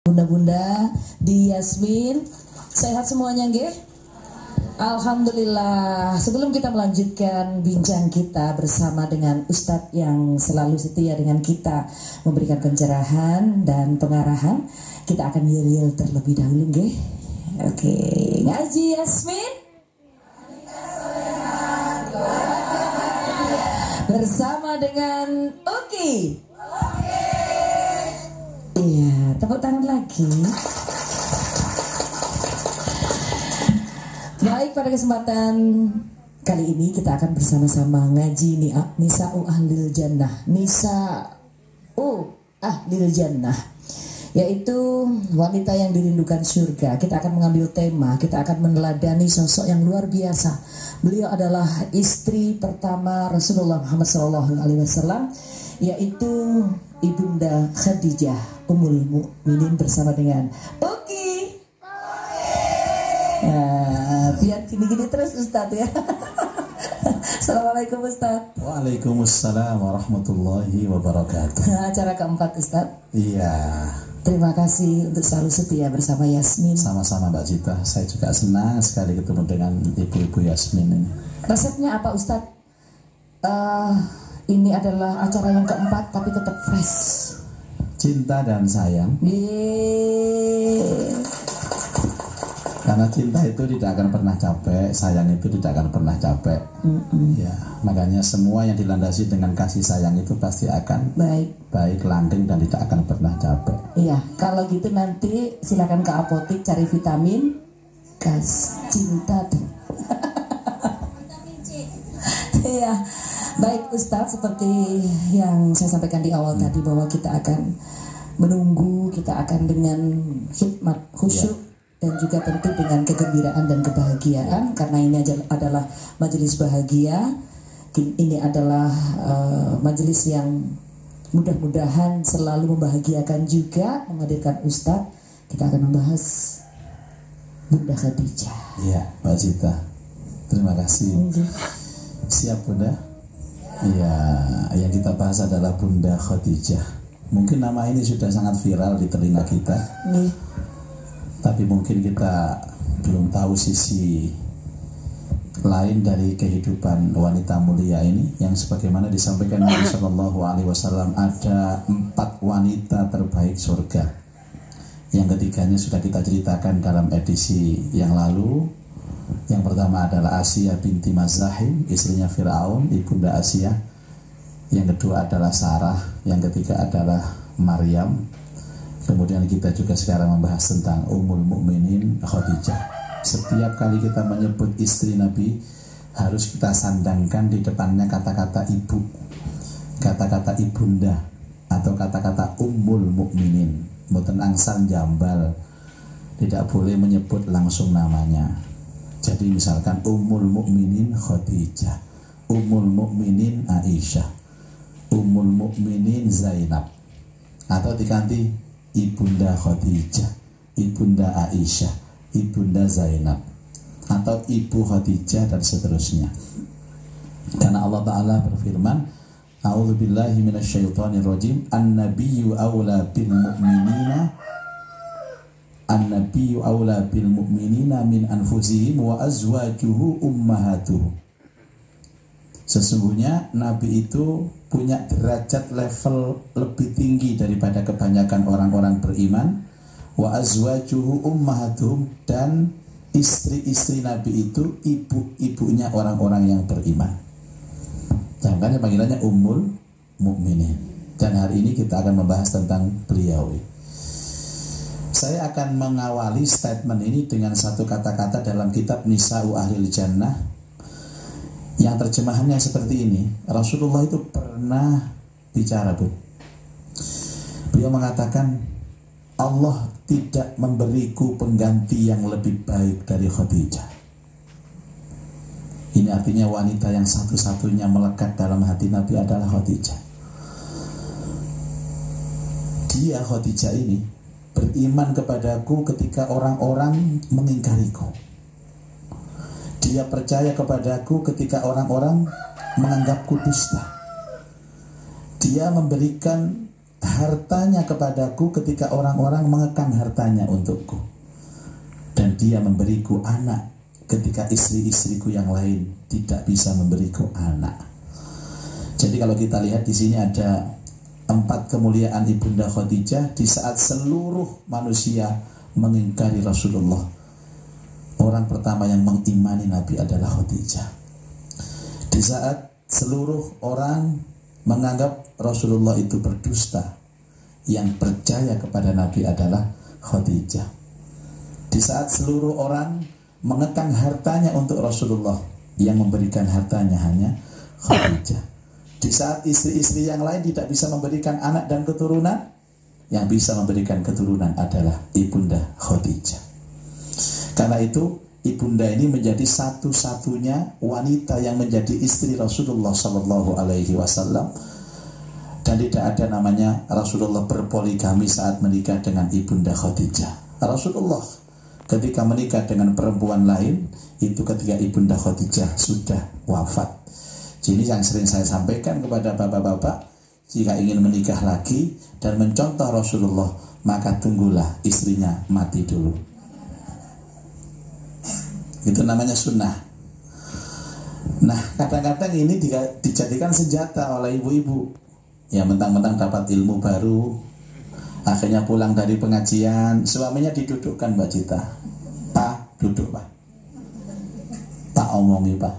Bunda-bunda di Yasmin, sehat semuanya nggih? Alhamdulillah. Sebelum kita melanjutkan bincang kita bersama dengan Ustadz yang selalu setia dengan kita memberikan pencerahan dan pengarahan, kita akan yel-yel terlebih dahulu nggih. Oke, ngaji Yasmin bersama dengan Uki. Iya, tepuk tangan lagi. Baik, pada kesempatan kali ini kita akan bersama-sama ngaji Nisa'u Ahlil Jannah. Nisa'u Ahlil Jannah, yaitu wanita yang dirindukan surga. Kita akan mengambil tema, kita akan meneladani sosok yang luar biasa. Beliau adalah istri pertama Rasulullah Muhammad SAW, yaitu Ibunda Khadijah Ummul Mukminin bersama dengan Uki. Biar gini-gini terus Ustadz ya. Assalamualaikum Ustadz. Waalaikumsalam warahmatullahi wabarakatuh. Acara keempat Ustadz. Iya. Terima kasih untuk selalu setia bersama Yasmin. Sama-sama Mbak Cita. Saya juga senang sekali ketemu dengan ibu-ibu Yasmin ini. Resepnya apa Ustadz? Ini adalah acara yang keempat tapi tetap fresh. Cinta dan sayang. Karena cinta itu tidak akan pernah capek, sayang itu tidak akan pernah capek. Ya, makanya semua yang dilandasi dengan kasih sayang itu pasti akan baik, langgeng dan tidak akan pernah capek. Iya, kalau gitu nanti silakan ke apotik cari vitamin gas cinta. Vitamin C. Iya. Baik Ustadz, seperti yang saya sampaikan di awal tadi bahwa kita akan menunggu, kita akan dengan hikmat, khusyuk, dan juga tentu dengan kegembiraan dan kebahagiaan, karena ini adalah majelis bahagia. Ini adalah majelis yang mudah-mudahan selalu membahagiakan juga, menghadirkan Ustadz. Kita akan membahas Bunda Khadijah. Iya, Mbak Cita. Terima kasih. Siap Bunda? Iya, yang kita bahas adalah Bunda Khadijah. Mungkin nama ini sudah sangat viral di telinga kita. Tapi mungkin kita belum tahu sisi lain dari kehidupan wanita mulia ini, yang sebagaimana disampaikan Nabi Shallallahu Alaihi Wasallam, ada 4 wanita terbaik surga. Yang ketiganya sudah kita ceritakan dalam edisi yang lalu. Yang pertama adalah Asia binti Mazahim, istrinya Fir'aun, ibunda Asia. Yang kedua adalah Sarah. Yang ketiga adalah Maryam. Kemudian kita juga sekarang membahas tentang Ummul Mukminin Khadijah. Setiap kali kita menyebut istri Nabi, harus kita sandangkan di depannya kata-kata ibu, kata-kata ibunda, atau kata-kata Ummul Mukminin. Mboten angsal jambal, tidak boleh menyebut langsung namanya. Jadi misalkan Ummul Mukminin Khadijah, Ummul Mukminin Aisyah, Ummul Mukminin Zainab, atau diganti Ibunda Khadijah, Ibunda Aisyah, Ibunda Zainab, atau Ibu Khadijah, dan seterusnya. Karena Allah Ta'ala berfirman, A'udzubillahi minasyaitonirrajim, An-nabiyyu awla bil mu'minina, An-nabiyyu awla bil mu'minina min anfusihim wa azwajuhu ummahatuhum. Sesungguhnya Nabi itu punya derajat level lebih tinggi daripada kebanyakan orang-orang beriman. Wa azwajuhu ummahatuhum, dan istri-istri Nabi itu ibu-ibunya orang-orang yang beriman. Makanya panggilannya Ummul Mukminin. Dan hari ini kita akan membahas tentang beliau. Saya akan mengawali statement ini dengan satu kata-kata dalam kitab Nisa'u Ahlil Jannah, yang terjemahannya seperti ini. Rasulullah itu pernah bicara, Bu. Beliau mengatakan, Allah tidak memberiku pengganti yang lebih baik dari Khadijah. Ini artinya wanita yang satu-satunya melekat dalam hati Nabi adalah Khadijah. Dia, Khadijah ini, beriman kepadaku ketika orang-orang mengingkariku. Dia percaya kepadaku ketika orang-orang menganggapku dusta. Dia memberikan hartanya kepadaku ketika orang-orang mengekang hartanya untukku, dan dia memberiku anak ketika istri-istriku yang lain tidak bisa memberiku anak. Jadi kalau kita lihat di sini ada 4 kemuliaan Ibunda Khadijah di saat seluruh manusia mengingkari Rasulullah. Orang pertama yang mengimani Nabi adalah Khadijah. Di saat seluruh orang menganggap Rasulullah itu berdusta, yang percaya kepada Nabi adalah Khadijah. Di saat seluruh orang mengekang hartanya untuk Rasulullah, yang memberikan hartanya hanya Khadijah. Di saat istri-istri yang lain tidak bisa memberikan anak dan keturunan, yang bisa memberikan keturunan adalah Ibunda Khadijah. Karena itu Ibunda ini menjadi satu-satunya wanita yang menjadi istri Rasulullah Sallallahu Alaihi Wasallam, dan tidak ada namanya Rasulullah berpoligami saat menikah dengan Ibunda Khadijah. Rasulullah ketika menikah dengan perempuan lain itu ketika Ibunda Khadijah sudah wafat. Jadi yang sering saya sampaikan kepada bapak-bapak, jika ingin menikah lagi dan mencontoh Rasulullah, maka tunggulah istrinya mati dulu. Itu namanya sunnah. Nah, kadang-kadang ini dijadikan senjata oleh ibu-ibu yang mentang-mentang dapat ilmu baru, akhirnya pulang dari pengajian, suaminya didudukkan, Mbak Cita. Pak, duduk Pak. Pak omongi Pak,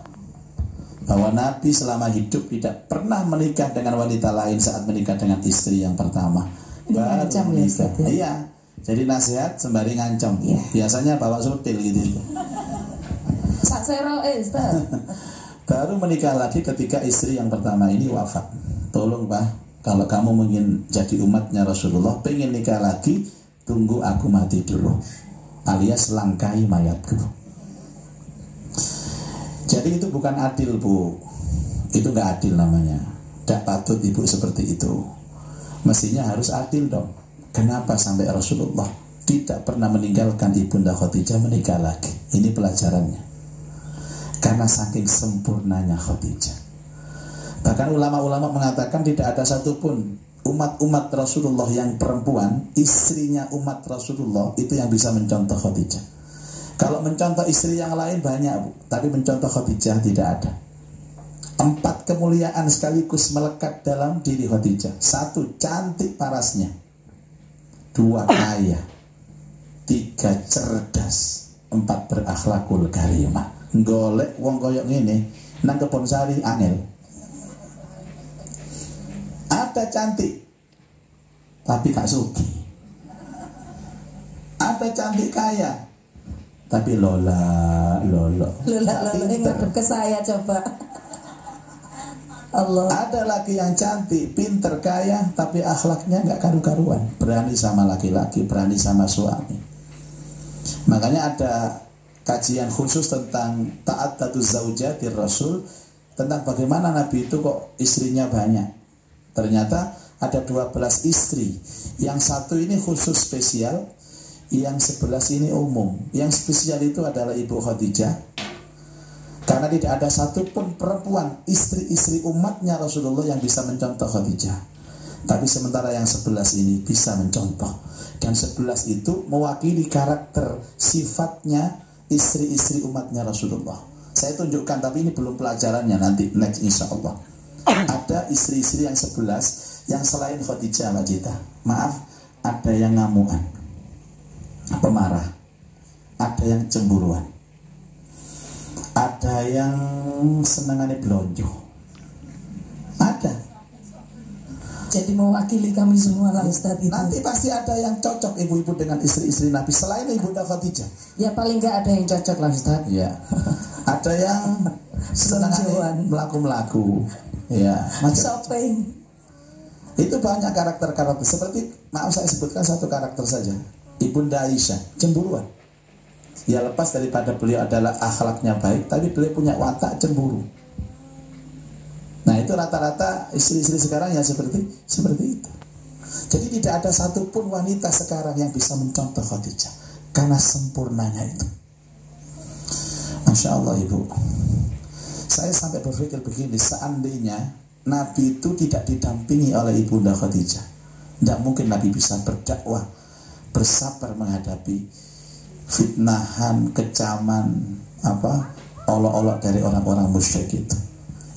bahwa Nabi selama hidup tidak pernah menikah dengan wanita lain saat menikah dengan istri yang pertama. Baru menikah. Iya. Jadi nasihat sembari ngancam. Yeah. Biasanya bawa sutil gitu. Baru menikah lagi ketika istri yang pertama ini wafat. Tolong Pak, kalau kamu ingin jadi umatnya Rasulullah, pengen nikah lagi, tunggu aku mati dulu, alias langkai mayatku. Jadi itu bukan adil Bu, itu nggak adil namanya. Tidak patut ibu seperti itu. Mestinya harus adil dong. Kenapa sampai Rasulullah tidak pernah meninggalkan Ibunda Khadijah menikah lagi? Ini pelajarannya. Karena saking sempurnanya Khadijah. Bahkan ulama-ulama mengatakan tidak ada satupun umat-umat Rasulullah yang perempuan, istrinya umat Rasulullah itu yang bisa mencontoh Khadijah. Kalau mencontoh istri yang lain banyak Bu, tapi mencontoh Khadijah tidak ada. 4 kemuliaan sekaligus melekat dalam diri Khadijah. 1, cantik parasnya. 2, kaya. 3, cerdas. 4, berakhlakul karimah. Golek wong koyok ngene nang kebon sari angel. Ada cantik tapi gak sugih. Ada cantik kaya tapi lola ngadep ke saya coba. Allah. Ada laki yang cantik, pinter, kaya, tapi akhlaknya nggak karu-karuan. Berani sama laki-laki, berani sama suami. Makanya ada kajian khusus tentang ta'addatuz zaujatir Rasul, tentang bagaimana Nabi itu kok istrinya banyak. Ternyata ada 12 istri. Yang satu ini khusus spesial, yang 11 ini umum. Yang spesial itu adalah Ibu Khadijah, karena tidak ada satupun perempuan istri-istri umatnya Rasulullah yang bisa mencontoh Khadijah. Tapi sementara yang 11 ini bisa mencontoh. Dan 11 itu mewakili karakter sifatnya istri-istri umatnya Rasulullah. Saya tunjukkan, tapi ini belum pelajarannya, nanti next insya Allah. Ada istri-istri yang 11 yang selain Khadijah, Mbak Cita. Maaf, ada yang ngamuan, pemarah, ada yang cemburuan, ada yang senengannya belonjo, ada. Jadi mewakili kami semua lah Ustaz itu. Nanti pasti ada yang cocok ibu-ibu dengan istri-istri Nabi selain Ibunda Khadijah. Ya paling nggak ada yang cocok lah Ustaz. Ya. Ada yang senengannya melaku-melaku. Ya, shopping. Itu banyak karakter-karakter. Seperti, maaf saya sebutkan satu karakter saja, Ibunda Aisyah, cemburuan. Ya lepas daripada beliau adalah akhlaknya baik, tapi beliau punya watak cemburu. Nah itu rata-rata istri-istri sekarang ya seperti itu. Jadi tidak ada satupun wanita sekarang yang bisa mencontoh Khadijah karena sempurnanya itu. Masya Allah Ibu. Saya sampai berpikir begini, seandainya Nabi itu tidak didampingi oleh Ibunda Khadijah, Tidak mungkin Nabi bisa berdakwah, bersabar menghadapi fitnahan, kecaman, olok-olok dari orang-orang musyrik itu.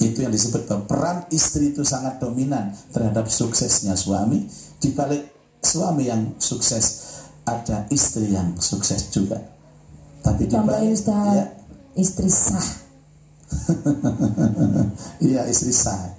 Itu yang disebut bahwa peran istri itu sangat dominan terhadap suksesnya suami. Di balik suami yang sukses ada istri yang sukses juga. Tapi di balik ya, istri sah. Iya, istri sah.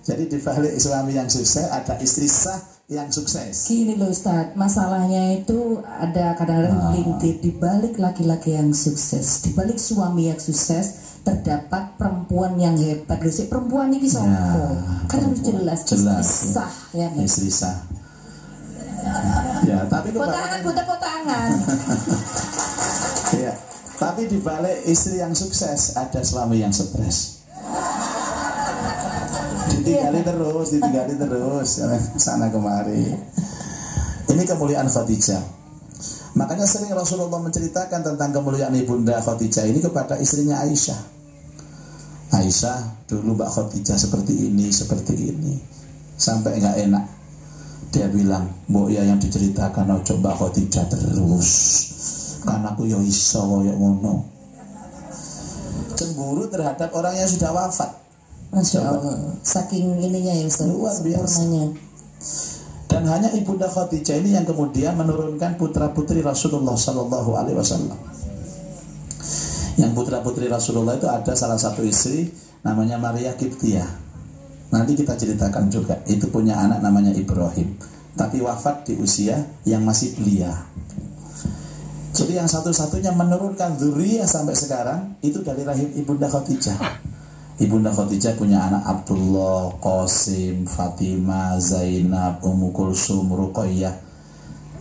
Jadi di balik suami yang sukses ada istri sah yang sukses. Gini loh Ustaz, masalahnya itu ada kadang-kadang melintir di balik laki-laki yang sukses, di balik suami yang sukses terdapat perempuan yang hebat. Loh, si perempuan ini sopo? Kan harus jelas istri sah ya. Istri sah. Ya, tapi potangan. Ya, tapi di balik istri yang sukses ada suami yang stres. Ditinggali terus sana kemari. Ini kemuliaan Khadijah. Makanya sering Rasulullah menceritakan tentang kemuliaan ibunda Khadijah ini kepada istrinya Aisyah. Aisyah, dulu Mbak Khadijah seperti ini sampai nggak enak. Dia bilang, mbok ya yang diceritakan ojo Mbak Khadijah terus, karena aku yo iso yo ngono. Cemburu terhadap orang yang sudah wafat. Masya Allah, saking ininya ya Ustaz, luar biasa. Dan hanya ibunda Khadijah ini yang kemudian menurunkan putra-putri Rasulullah Sallallahu Alaihi Wasallam. Yang putra-putri Rasulullah itu ada salah satu istri namanya Maria Qibtiyah. Nanti kita ceritakan juga, itu punya anak namanya Ibrahim, tapi wafat di usia yang masih belia. Jadi yang satu-satunya menurunkan dzurriyyah sampai sekarang itu dari rahim ibunda Khadijah. Ibunda Khadijah punya anak Abdullah, Qasim, Fatimah, Zainab, Ummu Kulsum, Ruqayyah.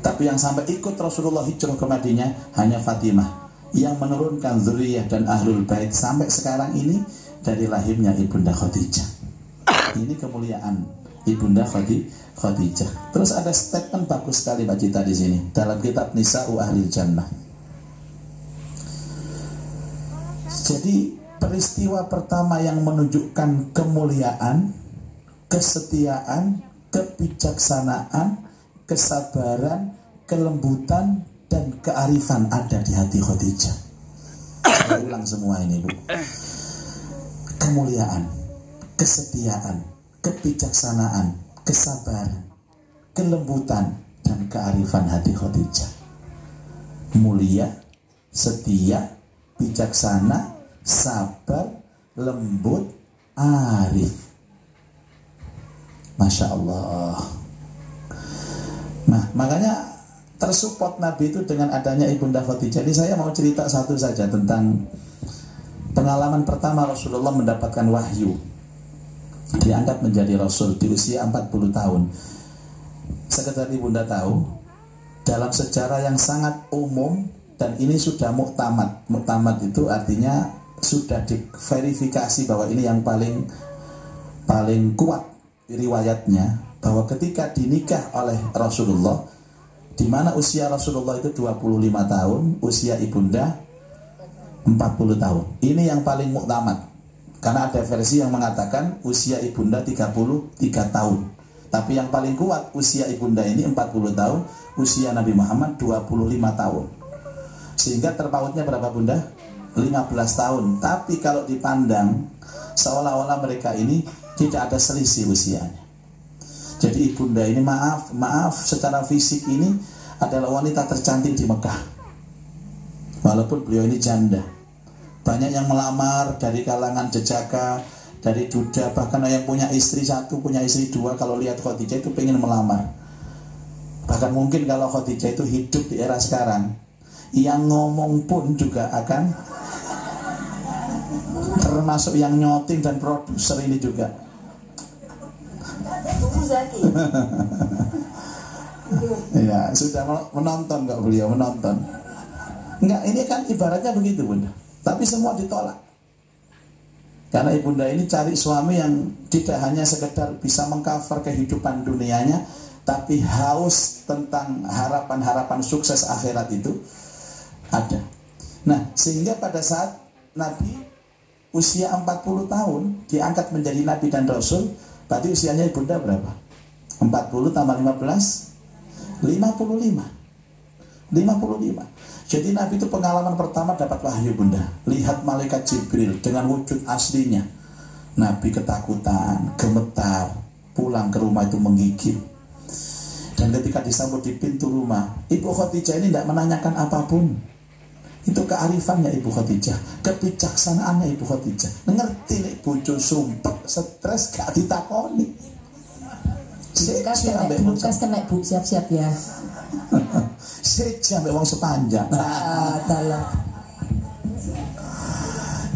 Tapi yang sampai ikut Rasulullah hijrah ke Madinah hanya Fatimah. Yang menurunkan dzurriyyah dan ahlul bait sampai sekarang ini dari lahirnya ibunda Khadijah. Ini kemuliaan ibunda Khadijah. Terus ada statement bagus sekali Mbak Cita di sini dalam kitab Nisa'u Ahlil Jannah. Jadi peristiwa pertama yang menunjukkan kemuliaan, kesetiaan, kebijaksanaan, kesabaran, kelembutan, dan kearifan ada di hati Khadijah. Saya ulang semua ini, Bu. Kemuliaan, kesetiaan, kebijaksanaan, kesabaran, kelembutan, dan kearifan hati Khadijah. Mulia, setia, bijaksana, sabar, lembut, arif. Masya Allah. Nah, makanya tersupport Nabi itu dengan adanya ibunda Khadijah. Jadi saya mau cerita satu saja tentang pengalaman pertama Rasulullah mendapatkan wahyu, diangkat menjadi Rasul di usia 40 tahun. Sekedar ibunda tahu, dalam sejarah yang sangat umum, dan ini sudah muktamad. Muktamad itu artinya sudah diverifikasi bahwa ini yang paling kuat riwayatnya, bahwa ketika dinikah oleh Rasulullah, di mana usia Rasulullah itu 25 tahun, usia ibunda 40 tahun. Ini yang paling muktamad. Karena ada versi yang mengatakan usia ibunda 33 tahun. Tapi yang paling kuat usia ibunda ini 40 tahun, usia Nabi Muhammad 25 tahun. Sehingga terpautnya berapa Bunda? 15 tahun. Tapi kalau dipandang seolah-olah mereka ini tidak ada selisih usianya. Jadi ibunda ini maaf secara fisik ini adalah wanita tercantik di Mekah. Walaupun beliau ini janda. Banyak yang melamar dari kalangan jejaka, dari duda, bahkan yang punya istri satu, punya istri dua, kalau lihat Khadijah itu pengen melamar. Bahkan mungkin kalau Khadijah itu hidup di era sekarang, yang ngomong pun juga akan termasuk yang nyoting dan produser ini juga. Ya, sudah menonton nggak beliau menonton? Enggak, ini kan ibaratnya begitu Bunda. Tapi semua ditolak. Karena ibunda ini cari suami yang tidak hanya sekedar bisa mengcover kehidupan dunianya, tapi haus tentang harapan-harapan sukses akhirat itu ada. Nah, sehingga pada saat Nabi usia 40 tahun diangkat menjadi Nabi dan Rasul, berarti usianya ibunda berapa? 40 tambah 15 55. Jadi Nabi itu pengalaman pertama dapat wahyu bunda. Lihat malaikat Jibril dengan wujud aslinya. Nabi ketakutan, gemetar, pulang ke rumah itu menggigil. Dan ketika disambut di pintu rumah, Ibu Khadijah ini tidak menanyakan apapun. Itu kearifannya Ibu Khadijah, kebijaksanaannya Ibu Khadijah. Ngerti nih bojo sumpek, stres gak ditakoni. Lukas kena bu, siap-siap ya. Sejam wong sepanjang.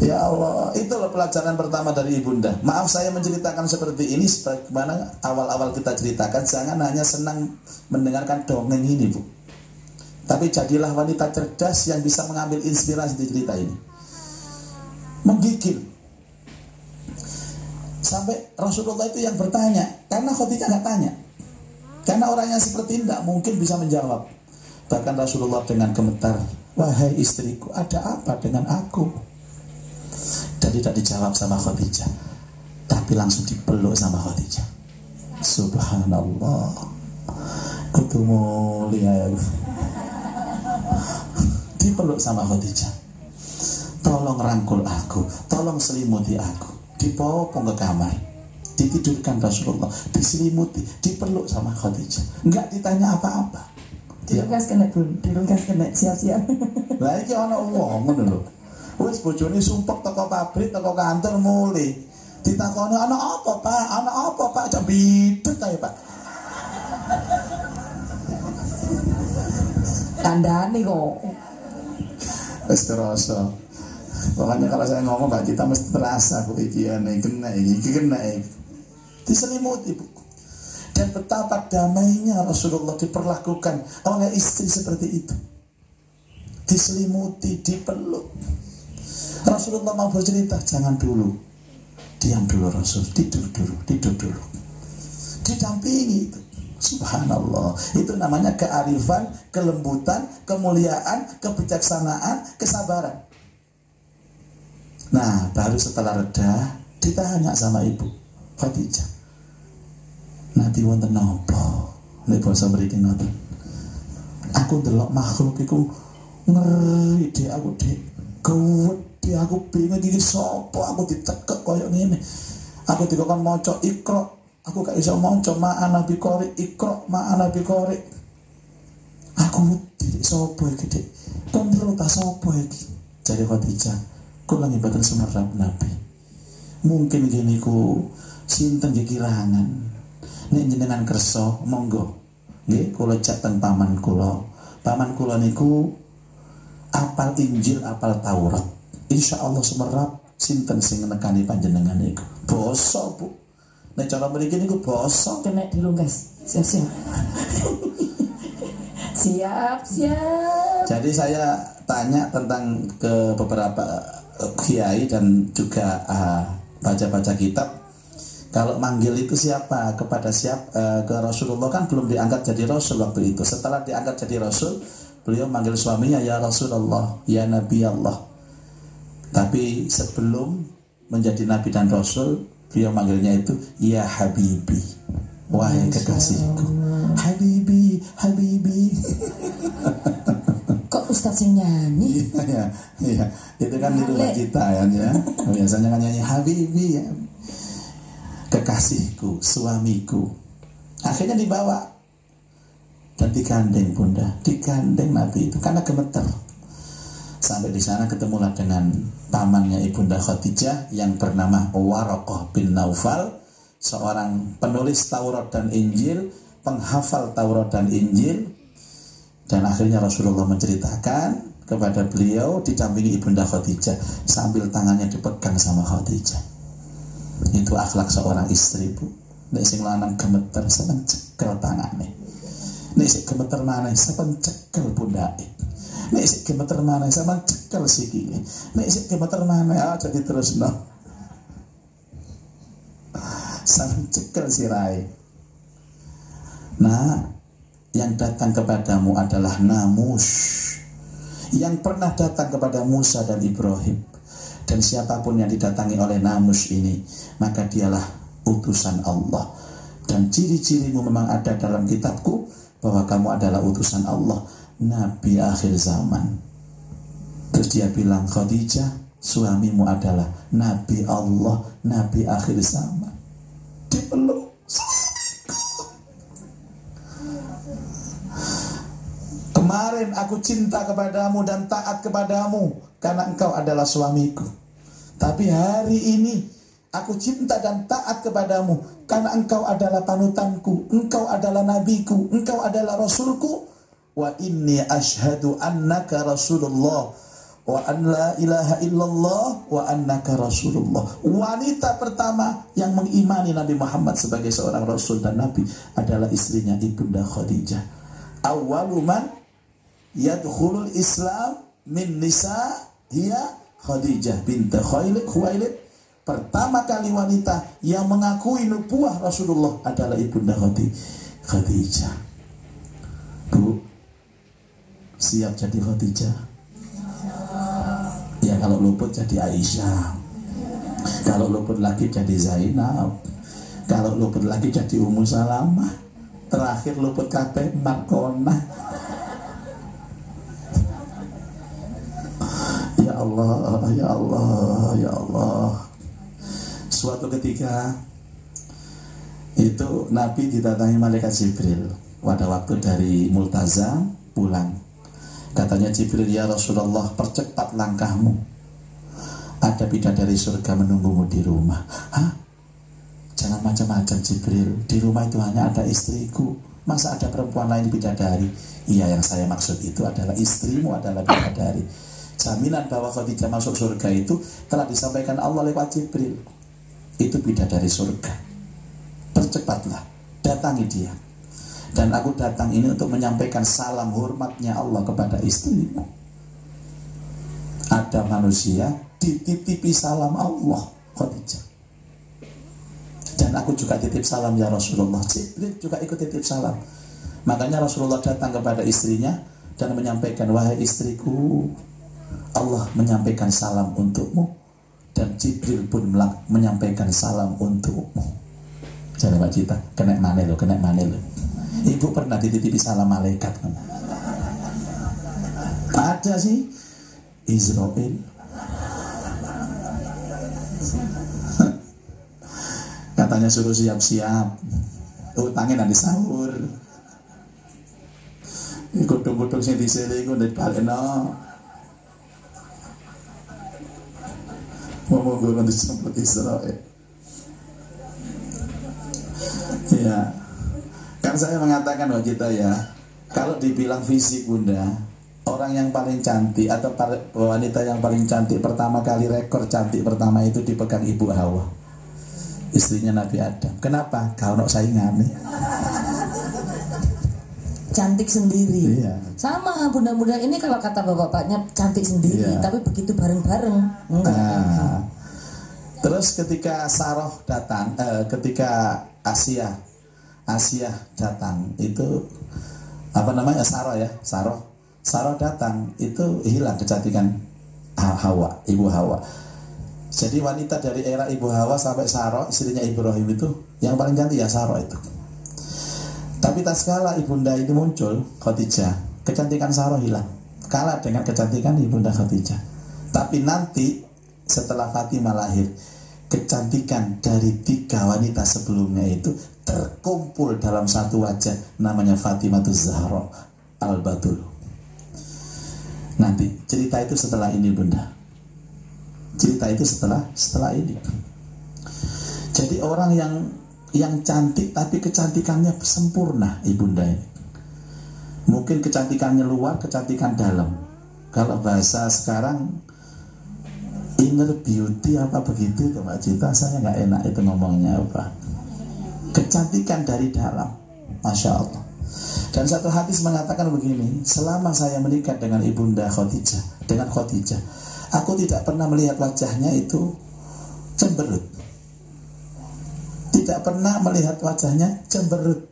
Ya Allah, itulah pelajaran pertama dari ibunda. Maaf saya menceritakan seperti ini sebagaimana awal-awal kita ceritakan. Jangan hanya senang mendengarkan dongeng ini, Bu. Tapi jadilah wanita cerdas yang bisa mengambil inspirasi di cerita ini. Menggigil. Sampai Rasulullah itu yang bertanya, karena Khadijah nggak tanya. Karena orang yang seperti ini tidak mungkin bisa menjawab. Bahkan Rasulullah dengan gemetar, wahai istriku, ada apa dengan aku? Dan tidak dijawab sama Khadijah, tapi langsung dipeluk sama Khadijah. Subhanallah, itu mulia. Dipeluk sama Khadijah. Tolong rangkul aku, tolong selimuti aku. Dipopong ke kamar, ditidurkan Rasulullah, diselimuti, dipeluk sama Khadijah. Enggak ditanya apa-apa. Dilungkas kena bun, dilungkas kena siap-siap. Lah iki ana wong ngono lho. Wis bojone sumpek teko pabrik, teko kantor mulih. Ditakoni ana apa, Pak? Ana apa, Pak? Jam bidut kae, Pak. Tandane kok. Wis terasa. Pokoknya kalau saya ngomong Mbak Cita mesti terasa Bu iki aneh, kena iki kena iki. Diselimuti, Bu. Dan betapa damainya Rasulullah diperlakukan oleh istri seperti itu. Diselimuti, dipeluk. Rasulullah mau bercerita, jangan dulu. Diam dulu Rasul, tidur dulu. Didampingi itu. Subhanallah. Itu namanya kearifan, kelembutan, kemuliaan, kebijaksanaan, kesabaran. Nah, baru setelah reda, ditanya sama Ibu Khadijah. Nabi wonten napa? Nek basa mriki nonton. Aku delok makhluk iku ngeri dhek aku dhek. Gawedhe aku bingung iki sapa, aku dicekek koyo ngene. Aku dikon maca Iqra, aku gak iso maca ma'ana bi qari Iqra ma'ana bi qari. Aku iki sapa iki dhek? Kontrol ta sapa iki? Jare Khadijah, kula ngibaten sumerap Nabi. Mungkin gini ku sinten kirangan. Nek jenengan kersa monggo nggih kula jak teng paman kula. Paman kula niku apal Injil, apal Taurat. Insyaallah sumerap sinten sing nekani panjenengan niku. Basa, Bu. Nek cara mriki niku basa kena dilungkas. Siap-siap. Siap-siap. Jadi saya tanya tentang ke beberapa kiai dan juga baca-baca kitab. Kalau manggil itu siapa? Kepada ke Rasulullah kan belum diangkat jadi Rasul waktu itu. Setelah diangkat jadi Rasul, beliau manggil suaminya ya Rasulullah, ya Nabi Allah. Tapi sebelum menjadi Nabi dan Rasul, beliau manggilnya itu ya Habibi, wahai kekasihku. Habibi, Habibi. Kok Ustaz yang nyanyi? Iya, itu kan itu kita ya. Biasanya kan nyanyi Habibi ya. Kekasihku, suamiku. Akhirnya dibawa dan digandeng bunda, digandeng Nabi itu karena gemeter. Sampai di sana ketemulah dengan pamannya ibunda Khadijah yang bernama Waraqah bin Naufal, seorang penulis Taurat dan Injil, penghafal Taurat dan Injil. Dan akhirnya Rasulullah menceritakan kepada beliau didampingi ibunda Khadijah sambil tangannya dipegang sama Khadijah. Itu akhlak seorang istri, Bu. Nek sing lanang gemeter sampeyan cekel tangane. Nek sing gemeter maneh sampeyan cekel pundake. Nek sing gemeter maneh sampeyan cekel sikile. Nek sing gemeter maneh aja diterusno. Sampeyan cekel sirahe. Nah, yang datang kepadamu adalah Namus, yang pernah datang kepada Musa dan Ibrahim. Dan siapapun yang didatangi oleh Namus ini, maka dialah utusan Allah. dan ciri-cirimu memang ada dalam kitabku bahwa kamu adalah utusan Allah, Nabi akhir zaman. Terus dia bilang, Khadijah, suamimu adalah Nabi Allah, Nabi akhir zaman. Dipeluk. Kemarin aku cinta kepadamu dan taat kepadamu karena engkau adalah suamiku. Tapi hari ini aku cinta dan taat kepadamu karena engkau adalah panutanku, engkau adalah nabiku, engkau adalah rasulku. Wa inni ashhadu annaka rasulullah wa an la ilaha illallah wa annaka rasulullah. Wanita pertama yang mengimani Nabi Muhammad sebagai seorang rasul dan nabi adalah istrinya Ibunda Khadijah. Awwalu man yadkhulul Islam min nisa hiya Khadijah bint Khuwailid. Pertama kali wanita yang mengakui nubuah Rasulullah adalah Ibunda Khadijah. Bu, siap jadi Khadijah? Ya kalau luput jadi Aisyah, kalau luput lagi jadi Zainab, kalau luput lagi jadi Ummu Salamah, terakhir luput kabeh Markonah. Ya Allah, ya Allah, ya Allah. Suatu ketika itu Nabi didatangi malaikat Jibril pada waktu dari Multazam pulang. Katanya Jibril, ya Rasulullah, percepat langkahmu, ada bidadari surga menunggumu di rumah. Hah? Jangan macam-macam Jibril, di rumah itu hanya ada istriku, masa ada perempuan lain bidadari? Iya, yang saya maksud itu adalah istrimu adalah bidadari. Jaminan bahwa Khadijah masuk surga itu telah disampaikan Allah lewat Jibril. Itu bidadari surga. Percepatlah, datangi dia. Dan aku datang ini untuk menyampaikan salam hormatnya Allah kepada istrimu. Ada manusia dititipi salam Allah, Khadijah. Dan aku juga titip salam ya Rasulullah. Jibril juga ikut titip salam. Makanya Rasulullah datang kepada istrinya dan menyampaikan, wahai istriku, Allah menyampaikan salam untukmu, dan Jibril pun menyampaikan salam untukmu. Jadi Mbak Cita, kena mana lo. Ibu pernah dititipi salam malaikat kan? Ada sih, Israel. Katanya suruh siap-siap, utangnya nanti sahur. Kutung-kutung sing disele iku ndek baleno. Mau gue nanti sampai Israel. Ya, kan saya mengatakan bahwa kita ya, kalau dibilang fisik bunda, orang yang paling cantik atau wanita yang paling cantik pertama kali, rekor cantik pertama itu dipegang Ibu Hawa, istrinya Nabi Adam. Kenapa? Kalau saingan nih. Cantik sendiri. Iya. Sama bunda-bunda ini kalau kata bapak-bapaknya cantik sendiri, iya. Tapi begitu bareng-bareng. Nah, terus ketika Saroh datang, ketika Asia datang, itu apa namanya, Saroh datang, itu hilang kecantikan Hawa, Ibu Hawa. Jadi wanita dari era Ibu Hawa sampai Saroh, istrinya Ibrahim itu yang paling cantik ya Saroh itu. Tapi tatkala ibunda itu muncul, Khadijah, kecantikan Saroh hilang, kalah dengan kecantikan ibunda Khadijah. Tapi nanti setelah Fatimah lahir, kecantikan dari 3 wanita sebelumnya itu terkumpul dalam satu wajah, namanya Fatimahuz Zahra Al-Batul. Nanti cerita itu setelah ini bunda, cerita itu setelah ini. Jadi orang yang cantik tapi kecantikannya sempurna ibunda ini. Mungkin kecantikannya luar, kecantikan dalam. Kalau bahasa sekarang inner beauty apa begitu, Mbak Cita, saya nggak enak itu ngomongnya apa. Kecantikan dari dalam, Masya Allah. Dan satu hadis mengatakan begini, selama saya menikah dengan ibunda Khadijah, aku tidak pernah melihat wajahnya itu cemberut. Tidak pernah melihat wajahnya cemberut.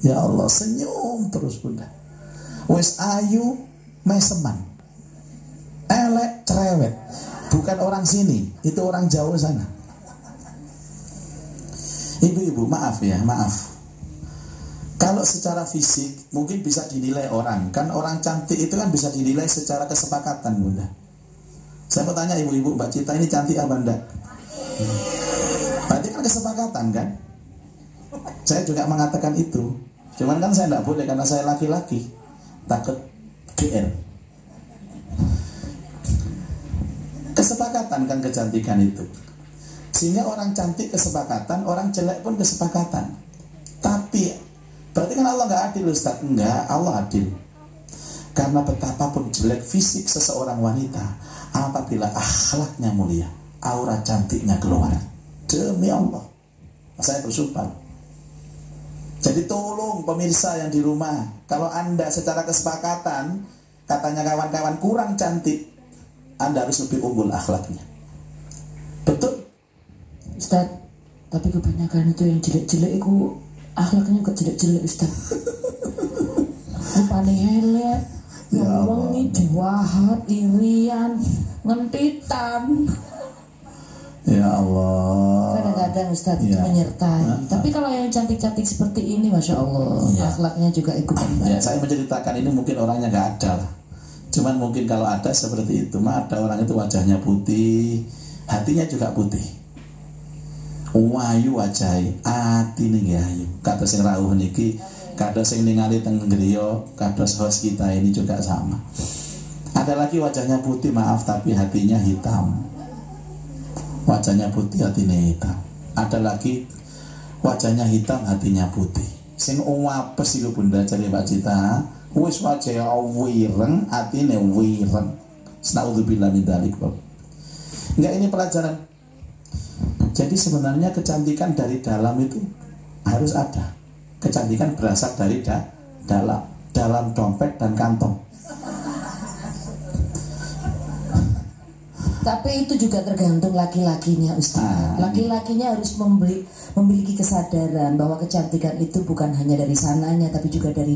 Ya Allah, senyum terus bunda. Wes ayu meseman, elek cerewet. Bukan orang sini, itu orang Jawa sana. Ibu-ibu, maaf ya, maaf. Kalau secara fisik mungkin bisa dinilai orang. Kan orang cantik itu kan bisa dinilai secara kesepakatan, Bunda. Saya mau tanya ibu-ibu, Mbak Cita ini cantik apa enggak? Berarti kan kesepakatan kan? Saya juga mengatakan itu. Cuman kan saya enggak boleh karena saya laki-laki. Takut GR. Kesepakatan kan kecantikan itu. Sehingga orang cantik kesepakatan, orang jelek pun kesepakatan. Tapi berarti kan Allah nggak adil, Ustaz? Enggak, Allah adil. Karena betapapun jelek fisik seseorang wanita, apabila akhlaknya mulia, aura cantiknya keluar. Demi Allah, saya bersumpah. Jadi tolong pemirsa yang di rumah, kalau Anda secara kesepakatan katanya kawan-kawan kurang cantik, Anda harus lebih unggul akhlaknya. Betul? Ustaz, tapi kebanyakan itu yang jelek-jelek itu akhlaknya juga jelek-jelek, Ustaz. Rupane elek, ngomongnya jahat, irian, ngentitan. Ya Allah. Kadang-kadang Ustaz Ya. menyertai. Tapi kalau yang cantik-cantik seperti ini, Masya Allah, Ya. akhlaknya juga ikut Ya, saya menceritakan ini mungkin orangnya nggak ada lah. Cuman mungkin kalau ada seperti itu, mah ada orang itu wajahnya putih, hatinya juga putih. Wayu wajai, atine nggih ayu. Kados sing rawuh niki, kados sing ningali teng griya, kados host kita ini juga sama. Ada lagi wajahnya putih, maaf tapi hatinya hitam. Wajahnya putih, hatinya hitam. Ada lagi wajahnya hitam, hatinya putih. Sing apes iku Bunda cari Mbak Cita, wis wajahnya wireng, hatine wireng. Naudzubillah min dzalik. Enggak, ini pelajaran. Jadi sebenarnya kecantikan dari dalam itu harus ada. Kecantikan berasal dari dalam dompet dan kantong. Tapi itu juga tergantung laki-lakinya, Ustaz. Laki-lakinya harus memiliki kesadaran bahwa kecantikan itu bukan hanya dari sananya, tapi juga dari